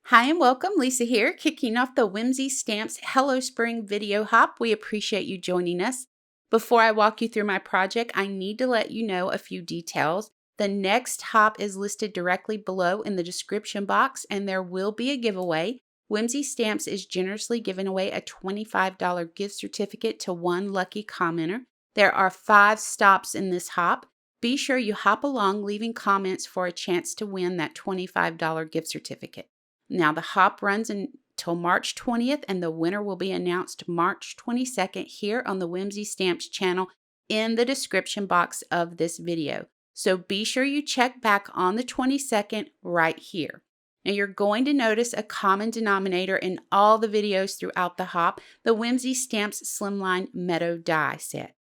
Hi and welcome, Lisa here, kicking off the Whimsy Stamps Hello Spring video hop. We appreciate you joining us. Before I walk you through my project, I need to let you know a few details. The next hop is listed directly below in the description box, and there will be a giveaway. Whimsy Stamps is generously giving away a $25 gift certificate to one lucky commenter. There are 5 stops in this hop. Be sure you hop along, leaving comments for a chance to win that $25 gift certificate. Now, the hop runs until March 20th, and the winner will be announced March 22nd here on the Whimsy Stamps channel in the description box of this video. So be sure you check back on the 22nd right here. Now, you're going to notice a common denominator in all the videos throughout the hop, the Whimsy Stamps Slimline Meadow Die Set.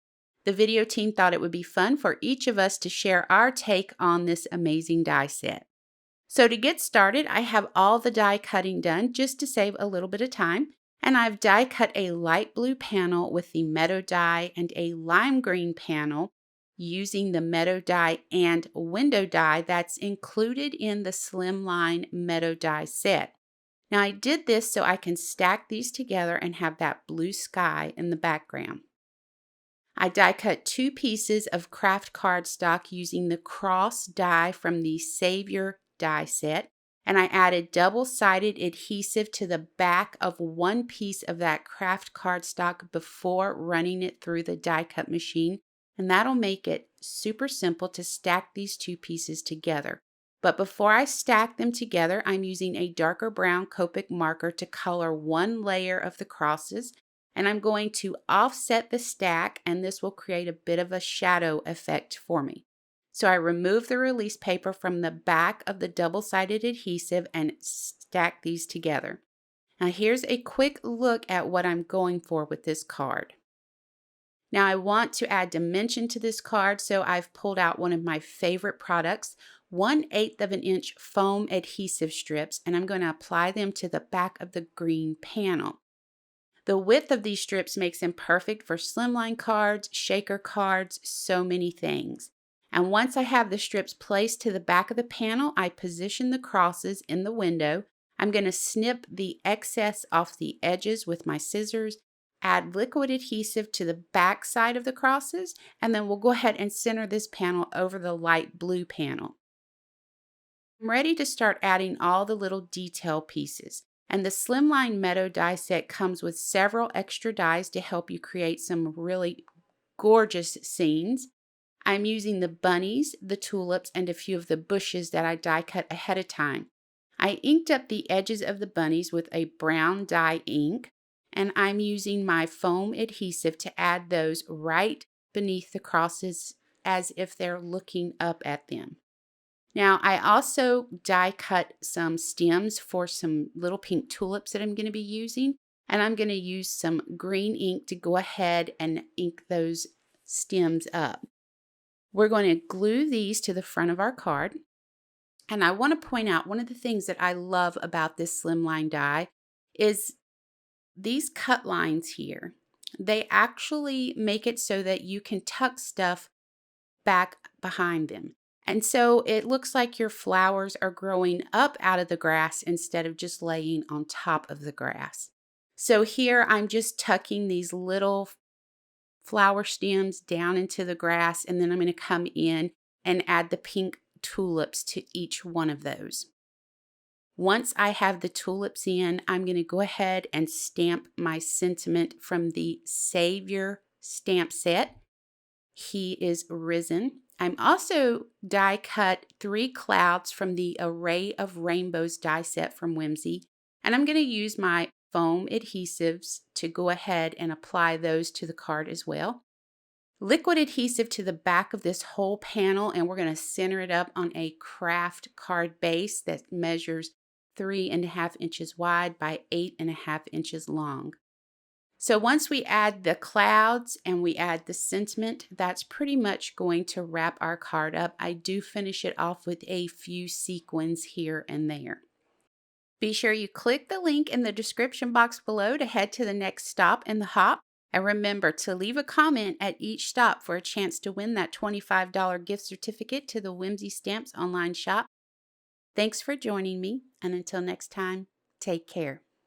The video team thought it would be fun for each of us to share our take on this amazing die set. So to get started, I have all the die cutting done just to save a little bit of time. And I've die cut a light blue panel with the meadow die and a lime green panel using the meadow die and window die that's included in the Slimline Meadow Die set. Now I did this so I can stack these together and have that blue sky in the background. I die cut 2 pieces of craft cardstock using the cross die from the Savior die set, and I added double-sided adhesive to the back of one piece of that craft cardstock before running it through the die cut machine, and that'll make it super simple to stack these 2 pieces together. But before I stack them together, I'm using a darker brown Copic marker to color one layer of the crosses, and I'm going to offset the stack, and this will create a bit of a shadow effect for me. So I remove the release paper from the back of the double-sided adhesive and stack these together. Now here's a quick look at what I'm going for with this card. Now I want to add dimension to this card, so I've pulled out one of my favorite products, 1/8 of an inch foam adhesive strips, and I'm going to apply them to the back of the green panel. The width of these strips makes them perfect for slimline cards, shaker cards, so many things. And once I have the strips placed to the back of the panel, I position the crosses in the window. I'm going to snip the excess off the edges with my scissors, add liquid adhesive to the back side of the crosses, and then we'll go ahead and center this panel over the light blue panel. I'm ready to start adding all the little detail pieces. And the Slimline Meadow Die Set comes with several extra dies to help you create some really gorgeous scenes. I'm using the bunnies, the tulips, and a few of the bushes that I die cut ahead of time. I inked up the edges of the bunnies with a brown dye ink, and I'm using my foam adhesive to add those right beneath the crosses as if they're looking up at them. Now, I also die cut some stems for some little pink tulips that I'm going to be using, and I'm going to use some green ink to go ahead and ink those stems up. We're going to glue these to the front of our card, and I want to point out one of the things that I love about this slimline die is these cut lines here. They actually make it so that you can tuck stuff back behind them. And so it looks like your flowers are growing up out of the grass instead of just laying on top of the grass. So here I'm just tucking these little flower stems down into the grass, and then I'm going to come in and add the pink tulips to each one of those. Once I have the tulips in, I'm going to go ahead and stamp my sentiment from the Savior stamp set. He is risen. I'm also die cut 3 clouds from the Array of Rainbows die set from Whimsy, and I'm going to use my foam adhesives to go ahead and apply those to the card as well. Liquid adhesive to the back of this whole panel, and we're going to center it up on a craft card base that measures 3.5 inches wide by 8.5 inches long. So once we add the clouds and we add the sentiment, that's pretty much going to wrap our card up. I do finish it off with a few sequins here and there. Be sure you click the link in the description box below to head to the next stop in the hop. And remember to leave a comment at each stop for a chance to win that $25 gift certificate to the Whimsy Stamps Online Shop. Thanks for joining me, and until next time, Take care.